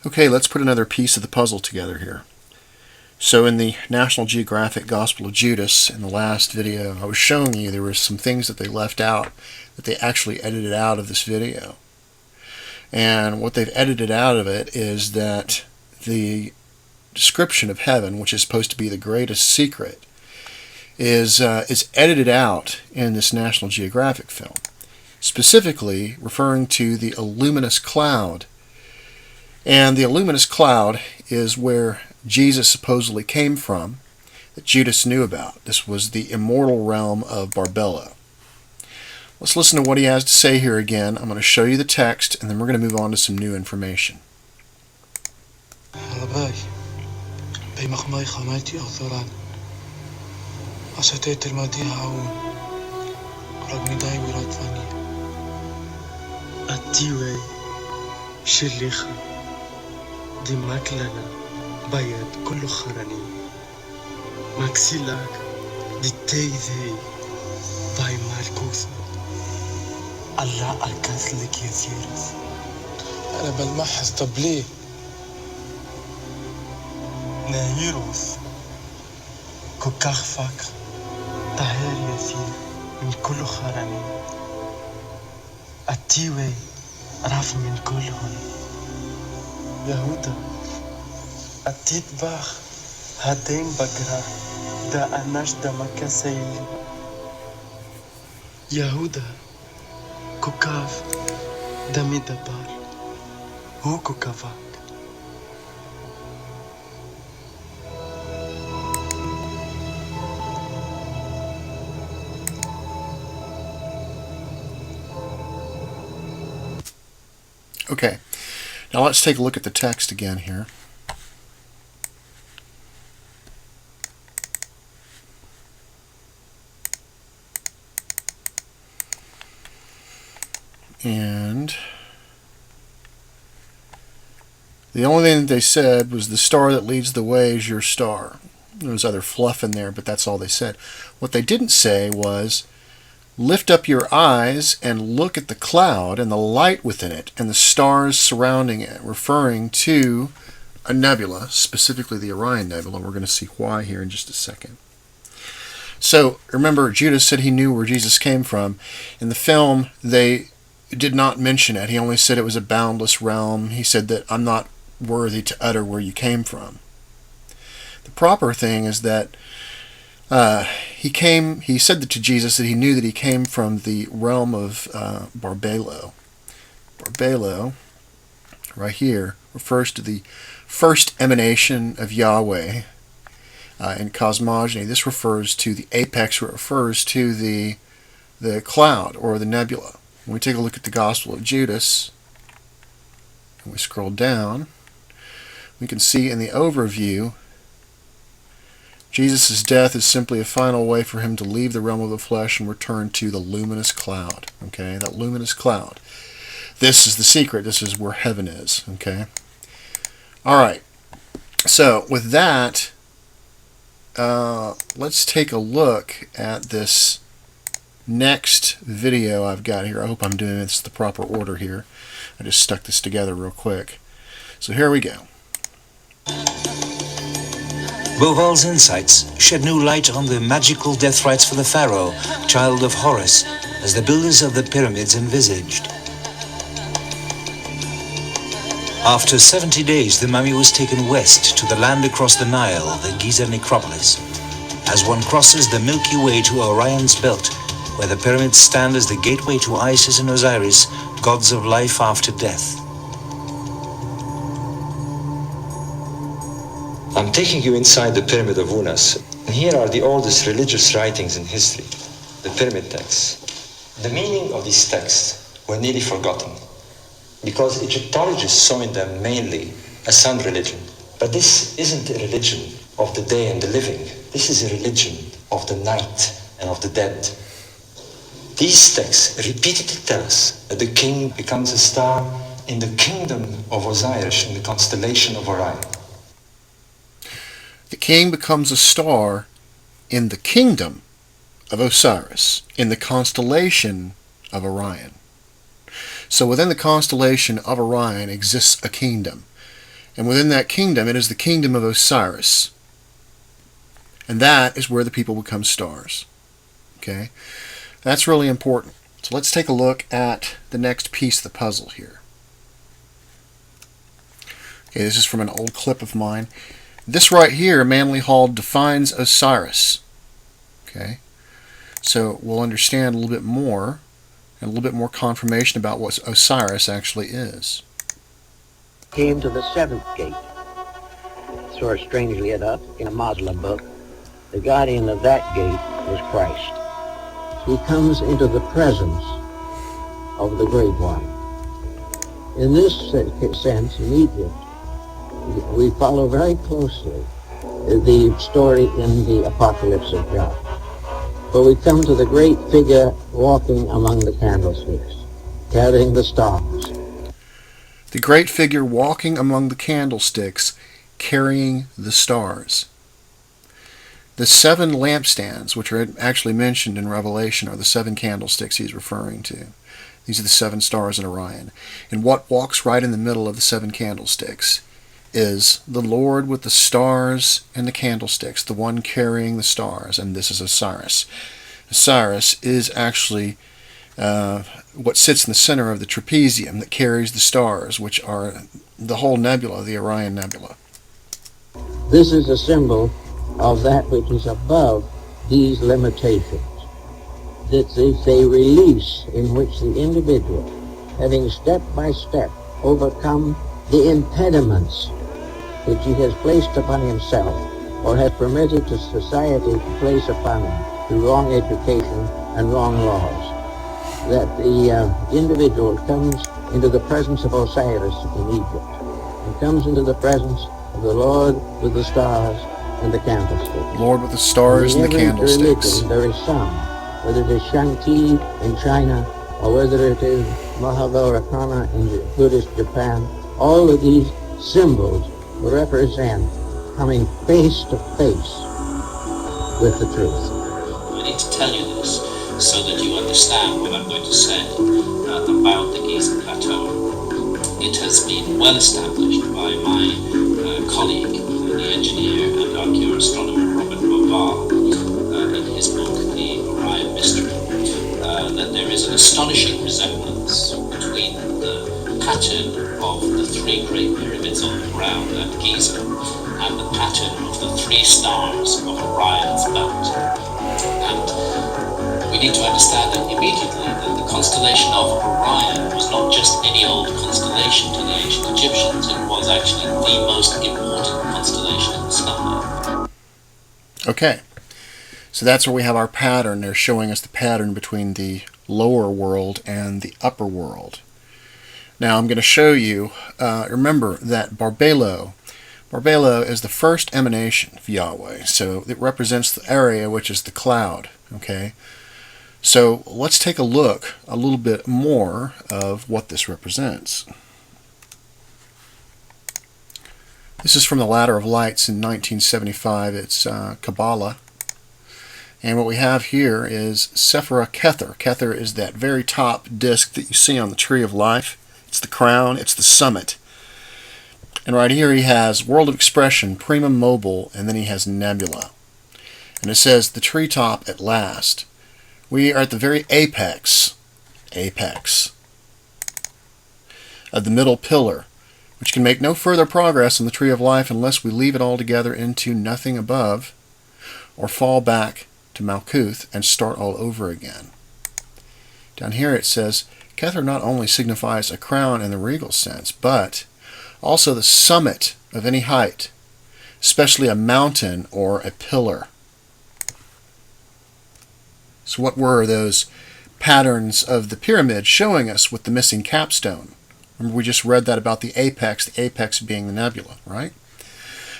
Okay, let's put another piece of the puzzle together here. So in the National Geographic Gospel of Judas, in the last video, I was showing you there were some things that they left out, that they actually edited out of this video. And what they've edited out of it is that the description of heaven, which is supposed to be the greatest secret, is edited out in this National Geographic film, specifically referring to the luminous cloud. And the luminous cloud is where Jesus supposedly came from, that Judas knew about. This was the immortal realm of Barbelo. Let's listen to what he has to say here again. I'm going to show you the text, and then we're going to move on to some new information. باید کل خرانی مکسیلاک دی تیزی بای مالکوس الله أكاس لك يا سيرس أنا بلمحظ طب ليه ناهيروس كوكاخ فاك طهير يا سير من كل خراني التيوي رف من كلهم يهودا التيت باخ هاتين بقرا دا أناش دا مكا سيلي يهودا كوكاف دا ميدبار هو كوكافاك Okay, now let's take a look at the text again here. And the only thing that they said was the star that leads the way is your star. There was other fluff in there, but that's all they said. What they didn't say was, lift up your eyes and look at the cloud and the light within it and the stars surrounding it, referring to a nebula, specifically the Orion Nebula. We're going to see why here in just a second. So remember, Judas said he knew where Jesus came from. In the film, they did not mention it. He only said it was a boundless realm. He said that I'm not worthy to utter where you came from. The proper thing is that he said that to Jesus that he knew that he came from the realm of Barbelo. Barbelo, right here, refers to the first emanation of Yahweh in cosmogony. This refers to the apex, where it refers to the cloud or the nebula. When we take a look at the Gospel of Judas, and we scroll down, we can see in the overview, Jesus' death is simply a final way for him to leave the realm of the flesh and return to the luminous cloud. Okay, that luminous cloud. This is the secret. This is where heaven is. Okay. All right. So with that, let's take a look at this next video I've got here. I hope I'm doing this in the proper order here. I just stuck this together real quick. So here we go. Boval's insights shed new light on the magical death rites for the pharaoh, child of Horus, as the builders of the pyramids envisaged. After 70 days, the mummy was taken west to the land across the Nile, the Giza necropolis. As one crosses the Milky Way to Orion's belt, where the pyramids stand as the gateway to Isis and Osiris, gods of life after death. I'm taking you inside the Pyramid of Unas. And here are the oldest religious writings in history, the pyramid texts. The meaning of these texts were nearly forgotten, because Egyptologists saw in them mainly a sun religion. But this isn't a religion of the day and the living. This is a religion of the night and of the dead. These texts repeatedly tell us that the king becomes a star in the kingdom of Osiris, in the constellation of Orion. The king becomes a star in the kingdom of Osiris, in the constellation of Orion. So within the constellation of Orion exists a kingdom. And within that kingdom, it is the kingdom of Osiris. And that is where the people become stars. Okay? That's really important. So let's take a look at the next piece of the puzzle here. Okay, this is from an old clip of mine. This right here, Manly Hall defines Osiris. Okay? So we'll understand a little bit more, and a little bit more confirmation about what Osiris actually is. Came to the seventh gate. So strangely enough, in a Muslim book, the guardian of that gate was Christ. He comes into the presence of the Great One. In this sense, in Egypt, we follow very closely the story in the Apocalypse of John. But we come to the great figure walking among the candlesticks, carrying the stars. The great figure walking among the candlesticks, carrying the stars. The 7 lampstands, which are actually mentioned in Revelation, are the 7 candlesticks he's referring to. These are the 7 stars in Orion. And what walks right in the middle of the 7 candlesticks is the Lord with the stars and the candlesticks, the one carrying the stars, and this is Osiris. Osiris is actually what sits in the center of the trapezium that carries the stars, which are the whole nebula, the Orion Nebula. This is a symbol of that which is above these limitations. This is a release in which the individual, having step by step overcome the impediments which he has placed upon himself or has permitted to society to place upon him through wrong education and wrong laws, that the individual comes into the presence of Osiris in Egypt and comes into the presence of the Lord with the stars and the candlesticks. Lord with the stars and the candlesticks. Religion, there is some, whether it is Shanti in China or whether it is Mahavarakana in Buddhist Japan, all of these symbols represent coming face to face with the truth. I need to tell you this so that you understand what I'm going to say about the Giza Plateau. It has been well established by my colleague, the engineer and archaeoastronomer Robert Bovar, in his book The Orion Mystery, that there is an astonishing resemblance between the pattern of the 3 great pyramids on the ground at Giza and the pattern of the 3 stars of Orion's belt. And we need to understand that immediately that the constellation of Orion was not just any old constellation to the ancient Egyptians, it was actually the most important constellation in the sky. Okay, so that's where we have our pattern. They're showing us the pattern between the lower world and the upper world. Now I'm going to show you, remember that Barbelo is the first emanation of Yahweh, so it represents the area which is the cloud, okay? So let's take a look a little bit more of what this represents. This is from the Ladder of Lights in 1975. It's Kabbalah. And what we have here is Sephirah Kether. Kether is that very top disc that you see on the Tree of Life. It's the crown, it's the summit. And right here he has World of Expression, Prima Mobile, and then he has Nebula. And it says the treetop at last. We are at the very apex of the middle pillar, which can make no further progress on the Tree of Life unless we leave it altogether into nothing above or fall back to Malkuth and start all over again. Down here it says Kether not only signifies a crown in the regal sense, but also the summit of any height, especially a mountain or a pillar. So what were those patterns of the pyramid showing us with the missing capstone? Remember we just read that about the apex being the nebula, right?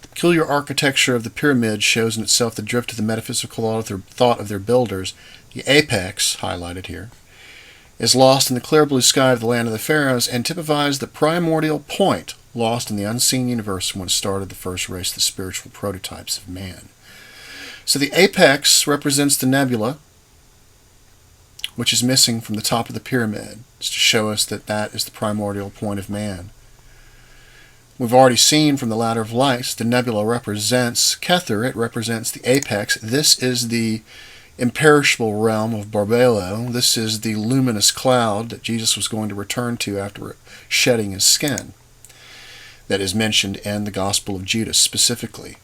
The peculiar architecture of the pyramid shows in itself the drift of the metaphysical thought of their builders. The apex, highlighted here, is lost in the clear blue sky of the land of the pharaohs and typifies the primordial point lost in the unseen universe when it started the first race of the spiritual prototypes of man. So the apex represents the nebula, which is missing from the top of the pyramid. It's to show us that that is the primordial point of man. We've already seen from the Ladder of Lights, the nebula represents Kether. It represents the apex. This is the imperishable realm of Barbelo. This is the luminous cloud that Jesus was going to return to after shedding his skin, that is mentioned in the Gospel of Judas specifically.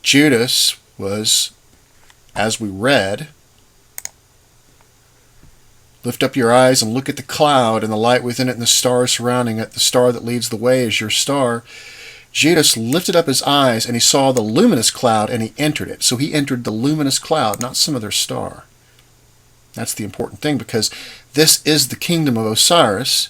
Judas was, as we read, lift up your eyes and look at the cloud and the light within it and the stars surrounding it. The star that leads the way is your star. Judas lifted up his eyes and he saw the luminous cloud and he entered it. So he entered the luminous cloud, not some other star. That's the important thing, because this is the kingdom of Osiris,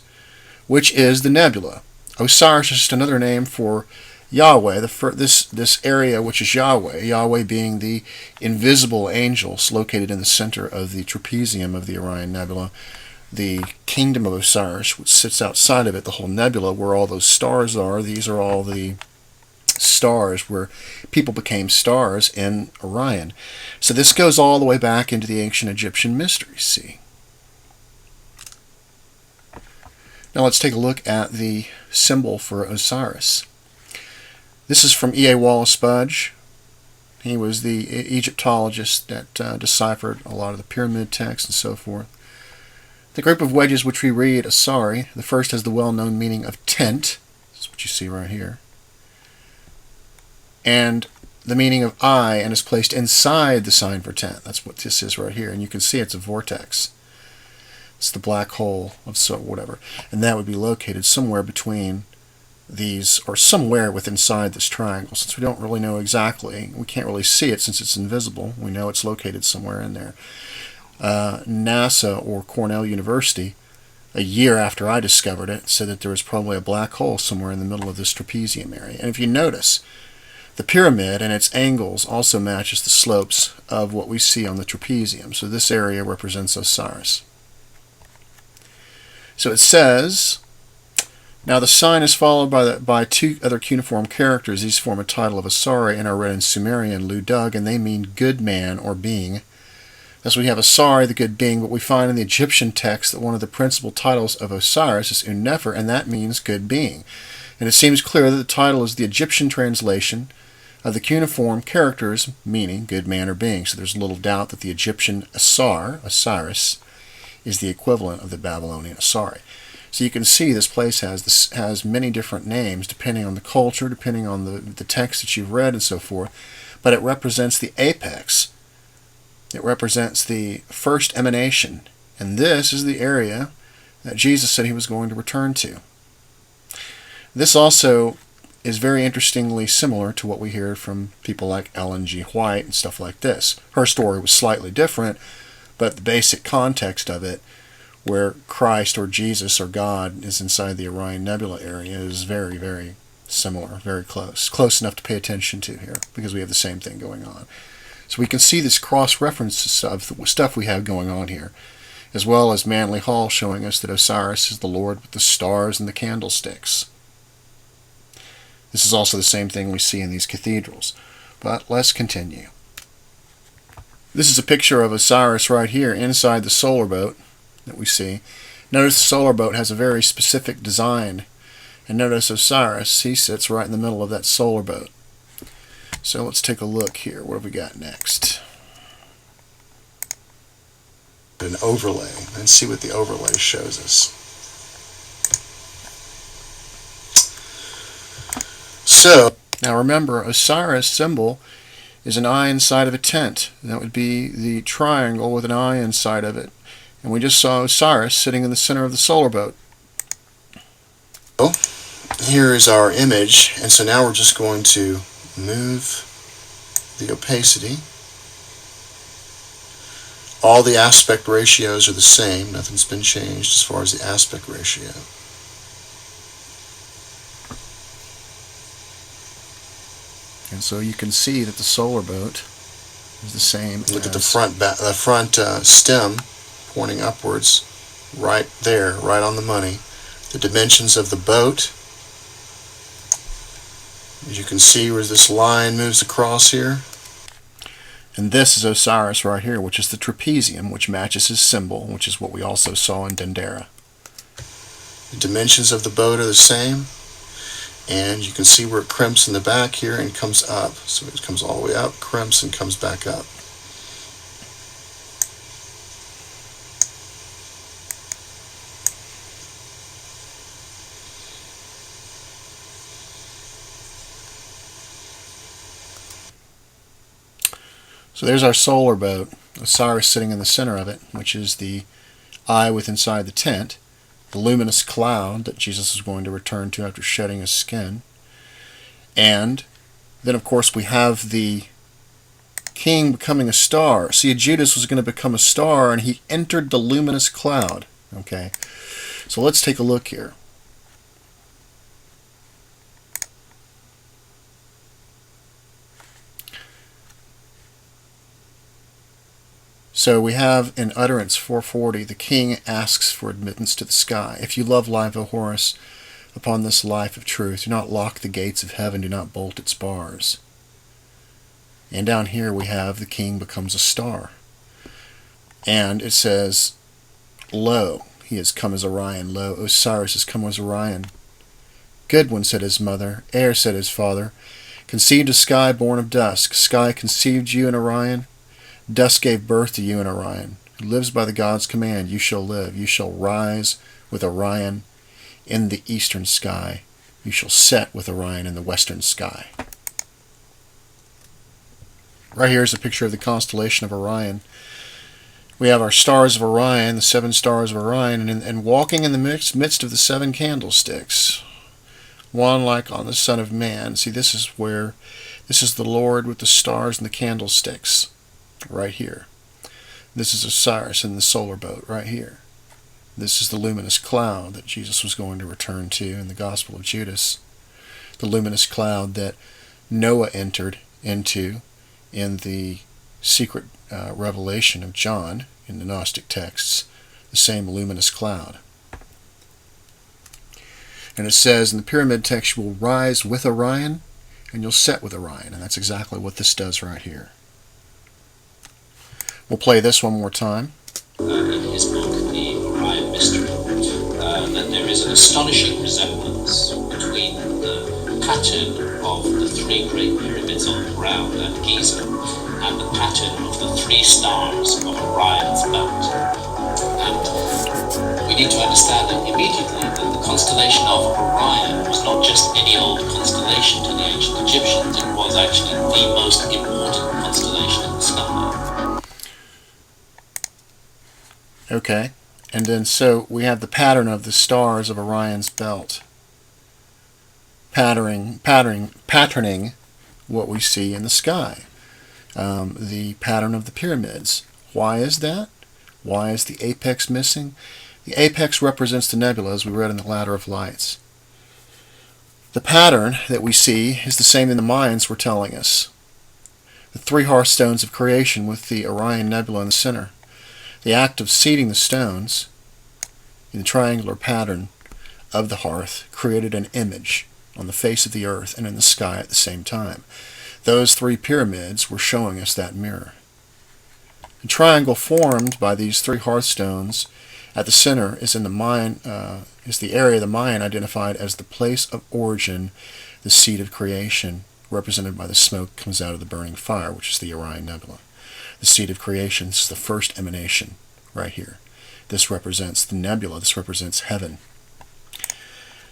which is the nebula. Osiris is just another name for Yahweh, this area which is Yahweh, Yahweh being the invisible angels located in the center of the trapezium of the Orion Nebula. The kingdom of Osiris, which sits outside of it, the whole nebula, where all those stars are. These are all the stars where people became stars in Orion. So this goes all the way back into the ancient Egyptian mysteries, see. Now let's take a look at the symbol for Osiris. This is from E.A. Wallace Budge. He was the Egyptologist that deciphered a lot of the pyramid texts and so forth. The group of wedges which we read, Asari, the first has the well-known meaning of tent. That's what you see right here. And the meaning of eye, and is placed inside the sign for tent. That's what this is right here. And you can see it's a vortex. It's the black hole of whatever. And that would be located somewhere between these, or somewhere within inside this triangle. Since we don't really know exactly, we can't really see it since it's invisible. We know it's located somewhere in there. NASA or Cornell University, a year after I discovered it, said that there was probably a black hole somewhere in the middle of this trapezium area. And if you notice, the pyramid and its angles also matches the slopes of what we see on the trapezium. So this area represents Osiris. So it says, now the sign is followed by two other cuneiform characters. These form a title of Asari and are read in Sumerian, Ludug, and they mean good man or being. Thus we have Asari, the good being, but we find in the Egyptian text that one of the principal titles of Osiris is Un-Nefer, and that means good being. And it seems clear that the title is the Egyptian translation of the cuneiform characters meaning good man or being. So there's little doubt that the Egyptian Osiris, is the equivalent of the Babylonian Asari. So you can see this place has many different names depending on the culture, depending on the text that you've read and so forth, but it represents the apex. It represents the first emanation, and this is the area that Jesus said he was going to return to. This also is very interestingly similar to what we hear from people like Ellen G. White and stuff like this. Her story was slightly different, but the basic context of it, where Christ or Jesus or God is inside the Orion Nebula area, is very, very similar, very close. Close enough to pay attention to here, because we have the same thing going on. So we can see this cross-reference of the stuff we have going on here, as well as Manly Hall showing us that Osiris is the Lord with the stars and the candlesticks. This is also the same thing we see in these cathedrals. But let's continue. This is a picture of Osiris right here inside the solar boat that we see. Notice the solar boat has a very specific design. And notice Osiris, he sits right in the middle of that solar boat. So let's take a look here. What have we got next? An overlay. Let's see what the overlay shows us. So, now remember, Osiris symbol is an eye inside of a tent. That would be the triangle with an eye inside of it. And we just saw Osiris sitting in the center of the solar boat. Oh, here is our image. And so now we're just going to move the opacity. All the aspect ratios are the same. Nothing's been changed as far as the aspect ratio. And so you can see that the solar boat is the same. Look at the front stem pointing upwards, right there, right on the money. The dimensions of the boat, as you can see where this line moves across here. And this is Osiris right here, which is the trapezium, which matches his symbol, which is what we also saw in Dendera. The dimensions of the boat are the same, and you can see where it crimps in the back here and comes up. So it comes all the way up, crimps, and comes back up. So there's our solar boat, Osiris sitting in the center of it, which is the eye within inside the tent, the luminous cloud that Jesus is going to return to after shedding his skin. And then, of course, we have the king becoming a star. See, Judas was going to become a star, and he entered the luminous cloud. Okay, so let's take a look here. So we have in Utterance 440, the king asks for admittance to the sky. If you love life, O Horus, upon this life of truth, do not lock the gates of heaven, do not bolt its bars. And down here we have the king becomes a star. And it says, Lo, he has come as Orion. Lo, Osiris has come as Orion. Good one, said his mother. Air, said his father. Conceived a sky born of dusk. Sky conceived you in Orion. Dusk gave birth to you in Orion. Who lives by the god's command, you shall live. You shall rise with Orion in the eastern sky. You shall set with Orion in the western sky. Right here is a picture of the constellation of Orion. We have our stars of Orion, the 7 stars of Orion, and walking in the midst of the 7 candlesticks, one like on the Son of Man. See, this is the Lord with the stars and the candlesticks, right here. This is Osiris in the solar boat, right here. This is the luminous cloud that Jesus was going to return to in the Gospel of Judas. The luminous cloud that Noah entered into in the secret revelation of John in the Gnostic texts. The same luminous cloud. And it says in the pyramid text, you will rise with Orion and you'll set with Orion. And that's exactly what this does right here. We'll play this one more time. In his book, The Orion Mystery, that there is an astonishing resemblance between the pattern of the 3 great pyramids on the ground at Giza and the pattern of the 3 stars of Orion's belt. And we need to understand that immediately that the constellation of Orion was not just any old constellation to the ancient Egyptians, it was actually the most important constellation in the sky. Okay, and then so we have the pattern of the stars of Orion's belt, patterning what we see in the sky. The pattern of the pyramids. Why is that? Why is the apex missing? The apex represents the nebula, as we read in the Ladder of Lights. The pattern that we see is the same that the Mayans were telling us. The 3 hearthstones of creation with the Orion Nebula in the center. The act of seating the stones in the triangular pattern of the hearth created an image on the face of the earth and in the sky at the same time. Those 3 pyramids were showing us that mirror. The triangle formed by these 3 hearthstones at the center is in the Mayan, is the area the Mayan identified as the place of origin, the seat of creation, represented by the smoke that comes out of the burning fire, which is the Orion Nebula. The seed of creation, this is the first emanation right here. This represents the nebula, this represents heaven.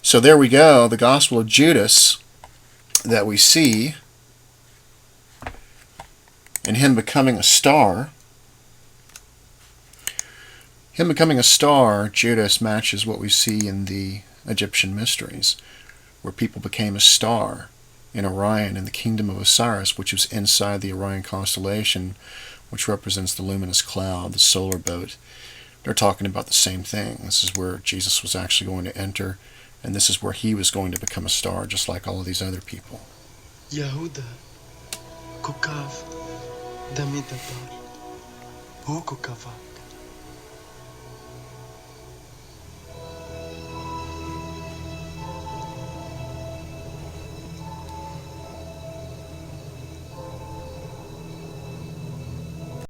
So there we go, the Gospel of Judas that we see, and him becoming a star. Him becoming a star, Judas matches what we see in the Egyptian mysteries, where people became a star in Orion, in the kingdom of Osiris, which was inside the Orion constellation, which represents the luminous cloud, the solar boat. They're talking about the same thing. This is where Jesus was actually going to enter, and this is where he was going to become a star, just like all of these other people. Yehuda, Kukav, Damitabar, Ukukava.